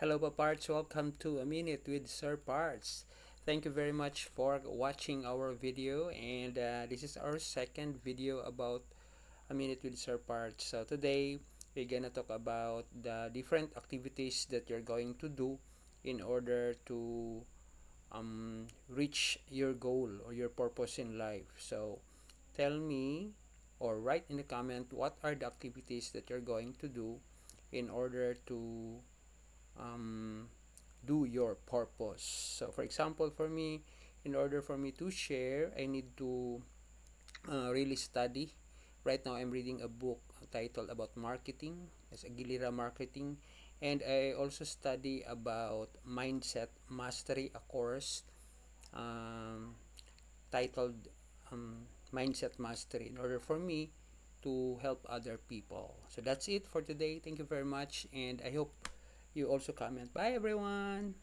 Hello, Parts. Welcome to A Minute with Sir Parts. Thank you very much for watching our video, and this is our second video about A Minute with Sir Parts. So today we're gonna talk about the different activities that you're going to do in order to reach your goal or your purpose in life. So tell me or write in the comment what are the activities that you're going to do in order to um, do your purpose. So, for example, for me, in order for me to share, I need to really study. Right now, I'm reading a book titled about marketing. It's Aguilera Marketing. And I also study about mindset mastery, a course um, titled Mindset Mastery, in order for me to help other people. So that's it for today. Thank you very much, and I hope you also comment. Bye, everyone.